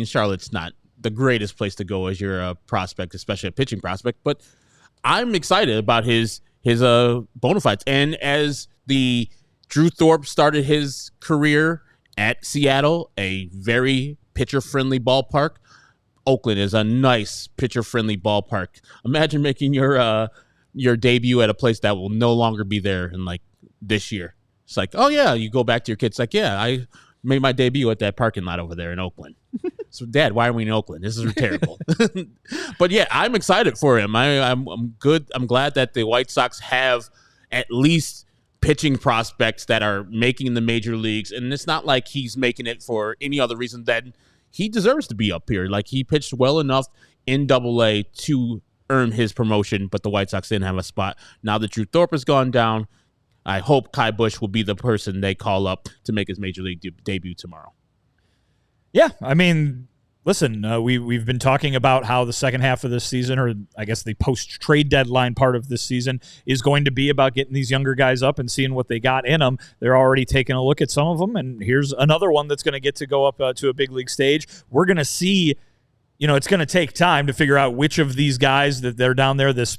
Charlotte's not the greatest place to go as you're a prospect, especially a pitching prospect. But I'm excited about his bona fides. And as the Drew Thorpe started his career at Seattle, a very pitcher-friendly ballpark. Oakland is a nice pitcher-friendly ballpark. Imagine making your debut at a place that will no longer be there in this year. It's like, oh yeah, you go back to your kids like, yeah, I made my debut at that parking lot over there in Oakland. So, Dad, why are we in Oakland? This is terrible. But yeah, I'm excited for him. I'm good. I'm glad that the White Sox have at least pitching prospects that are making the major leagues, and it's not like he's making it for any other reason than he deserves to be up here. Like, he pitched well enough in AA to earn his promotion, but the White Sox didn't have a spot. Now that Drew Thorpe has gone down, I hope Kai Busch will be the person they call up to make his major league debut tomorrow. Yeah, I mean, listen, we've been talking about how the second half of this season, or I guess the post-trade deadline part of this season, is going to be about getting these younger guys up and seeing what they got in them. They're already taking a look at some of them, and here's another one that's going to get to go up to a big league stage. We're going to see, it's going to take time to figure out which of these guys that they're down there, this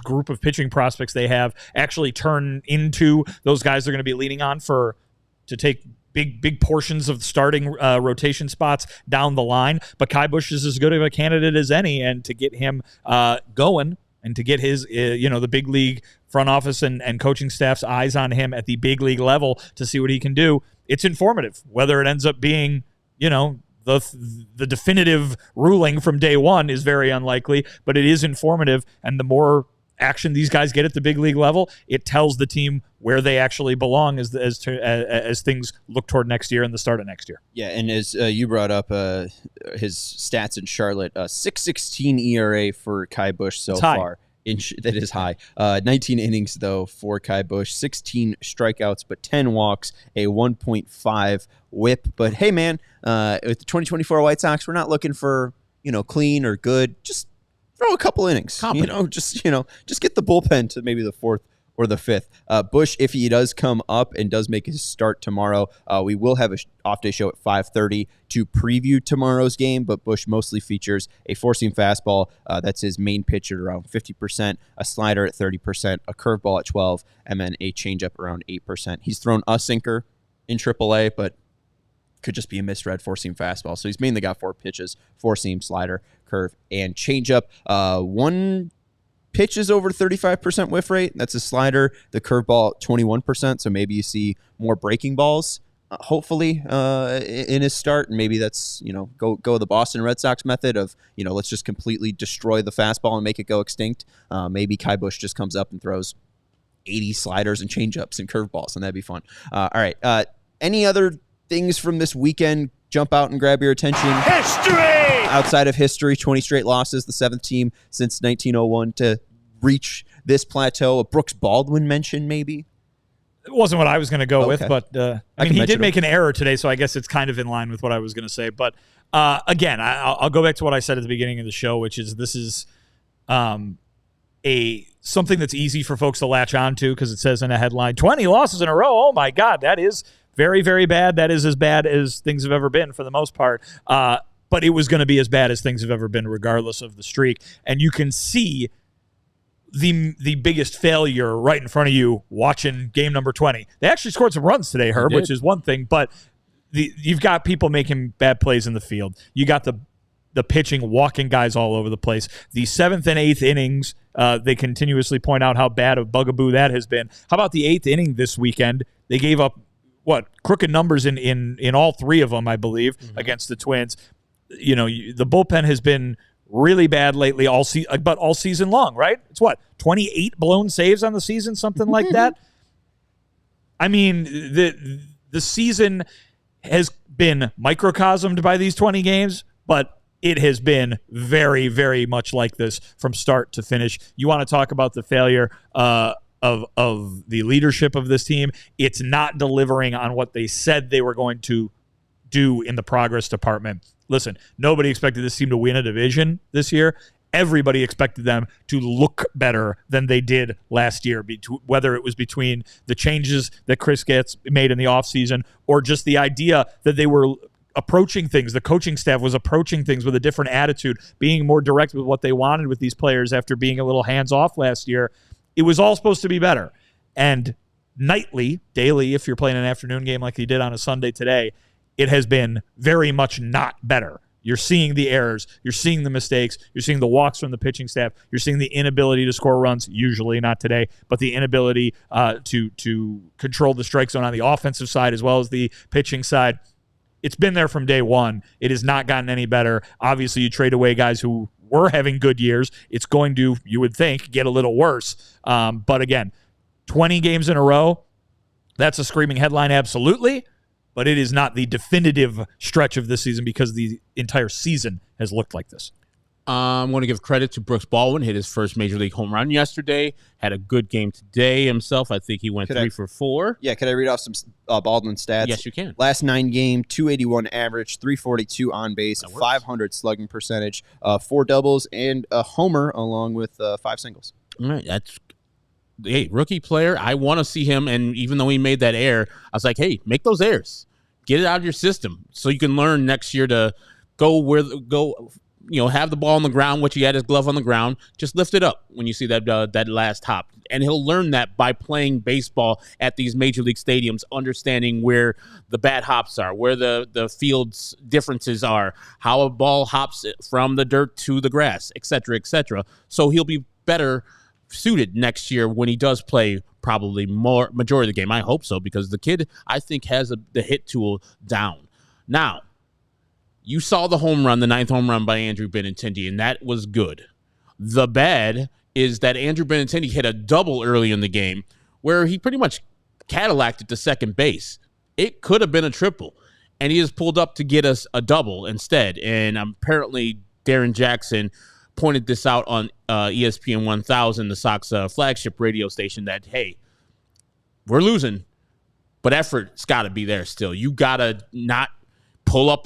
group of pitching prospects they have, actually turn into those guys they're going to be leaning on to take big portions of starting rotation spots down the line. But Kai Busch is as good of a candidate as any, and to get him going and to get his, the big league front office and coaching staff's eyes on him at the big league level to see what he can do, it's informative. Whether it ends up being, the definitive ruling from day one is very unlikely, but it is informative, and the more action these guys get at the big league level, it tells the team where they actually belong as things look toward next year and the start of next year. Yeah, and as you brought up his stats in Charlotte, 6.16 ERA for Kai Busch so far. That is high. 19 innings, though, for Ky Bush. 16 strikeouts, but 10 walks, a 1.5 whip. But, hey, man, with the 2024 White Sox, we're not looking for, clean or good. Just throw a couple innings. Just get the bullpen to maybe the fourth or the fifth. Bush, if he does come up and does make his start tomorrow, we will have an off-day show at 5:30 to preview tomorrow's game, but Bush mostly features a four-seam fastball. That's his main pitch at around 50%, a slider at 30%, a curveball at 12%, and then a changeup around 8%. He's thrown a sinker in AAA, but could just be a misread four-seam fastball. So he's mainly got four pitches: four-seam, slider, curve, and changeup. One pitch is over 35% whiff rate. That's a slider. The curveball, 21%. So maybe you see more breaking balls, hopefully, in his start. And maybe that's, go the Boston Red Sox method of, let's just completely destroy the fastball and make it go extinct. Maybe Ky Bush just comes up and throws 80 sliders and changeups and curveballs, and that'd be fun. All right. Any other things from this weekend jump out and grab your attention? History! Outside of history, 20 straight losses, the seventh team since 1901 to reach this plateau. A Brooks Baldwin mention, maybe? It wasn't what I was going to go with, but he did make an error today, so I guess it's kind of in line with what I was going to say. But again, I'll go back to what I said at the beginning of the show, which is this is something that's easy for folks to latch on to because it says in a headline, 20 losses in a row. Oh, my God, that is very, very bad. That is as bad as things have ever been for the most part. But it was going to be as bad as things have ever been regardless of the streak. And you can see the biggest failure right in front of you watching game number 20. They actually scored some runs today, Herb, which is one thing. But you've got people making bad plays in the field. You got the pitching, walking guys all over the place. The seventh and eighth innings, they continuously point out how bad of bugaboo that has been. How about the eighth inning this weekend? They gave up, crooked numbers in all three of them, I believe, against the Twins. The bullpen has been really bad lately, all season long, right? It's 28 blown saves on the season, something like that. I mean, the season has been microcosmed by these 20 games, but it has been very, very much like this from start to finish. You want to talk about the failure of the leadership of this team? It's not delivering on what they said they were going to do in the progress department. Listen, nobody expected this team to win a division this year. Everybody expected them to look better than they did last year, whether it was between the changes that Chris Getz made in the offseason or just the idea that they were approaching things. The coaching staff was approaching things with a different attitude, being more direct with what they wanted with these players after being a little hands-off last year. It was all supposed to be better. And daily, if you're playing an afternoon game like he did on a Sunday today, it has been very much not better. You're seeing the errors. You're seeing the mistakes. You're seeing the walks from the pitching staff. You're seeing the inability to score runs, usually not today, but the inability to control the strike zone on the offensive side as well as the pitching side. It's been there from day one. It has not gotten any better. Obviously, you trade away guys who were having good years. It's going to, you would think, get a little worse. But again, 20 games in a row, that's a screaming headline, absolutely. But it is not the definitive stretch of this season because the entire season has looked like this. I want to give credit to Brooks Baldwin. Hit his first Major League home run yesterday. Had a good game today himself. I think he went 3 for 4. Yeah, could I read off some Baldwin stats? Yes, you can. Last 9 game, 281 average, 342 on base, 500 slugging percentage, 4 doubles, and a homer along with 5 singles. All right, that's rookie player. I want to see him, and even though he made that error, I was like, hey, make those errors. Get it out of your system so you can learn next year to have the ball on the ground, which he had his glove on the ground. Just lift it up when you see that last hop. And he'll learn that by playing baseball at these major league stadiums, understanding where the bad hops are, where the field's differences are, how a ball hops from the dirt to the grass, et cetera, et cetera. So he'll be better suited next year when he does play probably more majority of the game. I hope so, because the kid, I think, has the hit tool down. Now, you saw the home run, the 9th home run by Andrew Benintendi, and that was good. The bad is that Andrew Benintendi hit a double early in the game where he pretty much Cadillac'd it to second base. It could have been a triple, and he has pulled up to get us a double instead. And apparently Darren Jackson pointed this out on ESPN 1000, the Sox flagship radio station, that, hey, we're losing, but effort's got to be there still. You got to not pull up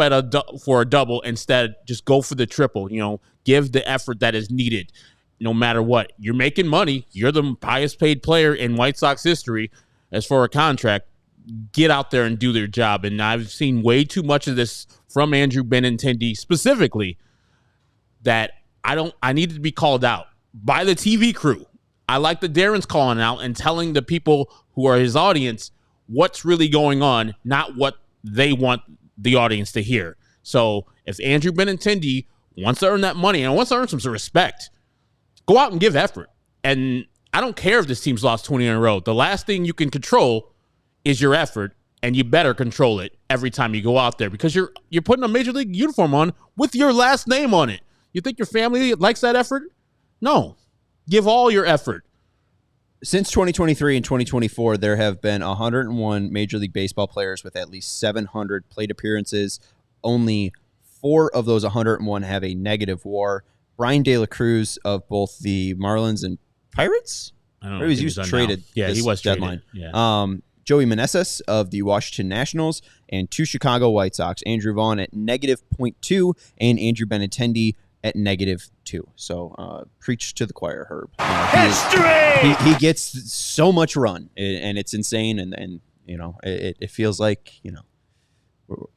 for a double. Instead, just go for the triple. Give the effort that is needed no matter what. You're making money. You're the highest paid player in White Sox history as for a contract. Get out there and do their job. And I've seen way too much of this from Andrew Benintendi specifically that I needed to be called out by the TV crew. I like the Darren's calling out and telling the people who are his audience what's really going on, not what they want the audience to hear. So if Andrew Benintendi wants to earn that money and wants to earn some respect, go out and give effort. And I don't care if this team's lost 20 in a row. The last thing you can control is your effort, and you better control it every time you go out there, because you're putting a major league uniform on with your last name on it. You think your family likes that effort? No. Give all your effort. Since 2023 and 2024, there have been 101 Major League Baseball players with at least 700 plate appearances. Only 4 of those 101 have a negative WAR. Brian De La Cruz of both the Marlins and Pirates? I don't know. Or he was traded. Yeah, he was deadline. Traded. Yeah. Joey Meneses of the Washington Nationals, and 2 Chicago White Sox, Andrew Vaughn at -0.2 and Andrew Benintendi at -2. So preach to the choir, Herb. History! He gets so much run, and it's insane, and it feels like,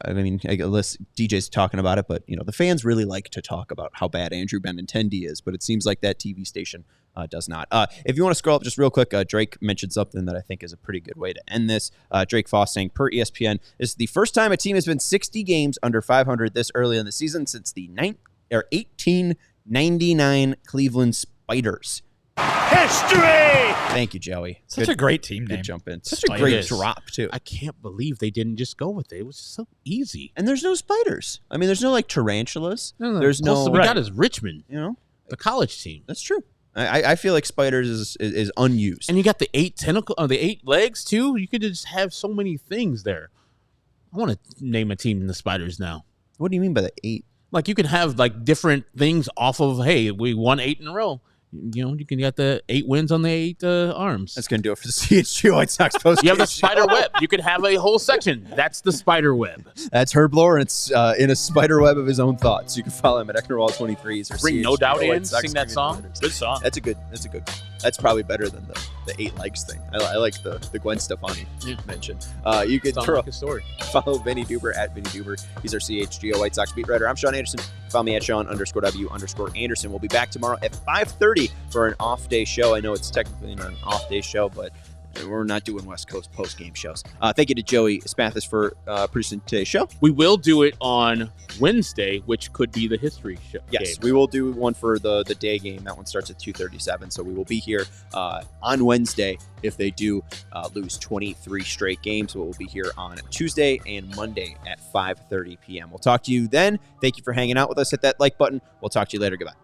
I mean, I guess DJ's talking about it, but the fans really like to talk about how bad Andrew Benintendi is, but it seems like that TV station does not. If you want to scroll up just real quick, Drake mentioned something that I think is a pretty good way to end this. Drake Foss saying, per ESPN, this is the first time a team has been 60 games under 500 this early in the season since the 1899 Cleveland Spiders. History! Thank you, Joey. Such a great team name. Good jump in. Such a great drop, too. I can't believe they didn't just go with it. It was so easy. And there's no spiders. I mean, there's no tarantulas. No. There's no. We got is Richmond, the college team. That's true. I feel like spiders is unused. And you got the 8 the 8 legs too. You could just have so many things there. I want to name a team in the Spiders now. What do you mean by the 8? Like you can have like different things off of, hey, we won 8 in a row. You can get the 8 wins on the 8 arms. That's going to do it for the CHGO White Sox post. You have the spider web. You could have a whole section. That's the spider web. That's Herb Lawrence in a spider web of his own thoughts. You can follow him at Ecknerwall23s or Bring CHGO No Doubt White in. Sox Sing that song. Good song. That's a good. That's probably better than the 8 legs thing. I like the Gwen Stefani mention. You could like a story. Follow Vinnie Duber at Vinnie Duber. He's our CHGO White Sox beat writer. I'm Sean Anderson. Follow me at Sean_W_Anderson. We'll be back tomorrow at 5:30 for an off-day show. I know it's technically not an off-day show, but we're not doing West Coast post-game shows. Thank you to Joey Spathis for producing today's show. We will do it on Wednesday, which could be the history show. Yes, game. we will do one for the day game. That one starts at 2:37, so we will be here on Wednesday if they do lose 23 straight games. We'll be here on Tuesday and Monday at 5:30 p.m. We'll talk to you then. Thank you for hanging out with us. Hit that like button. We'll talk to you later. Goodbye.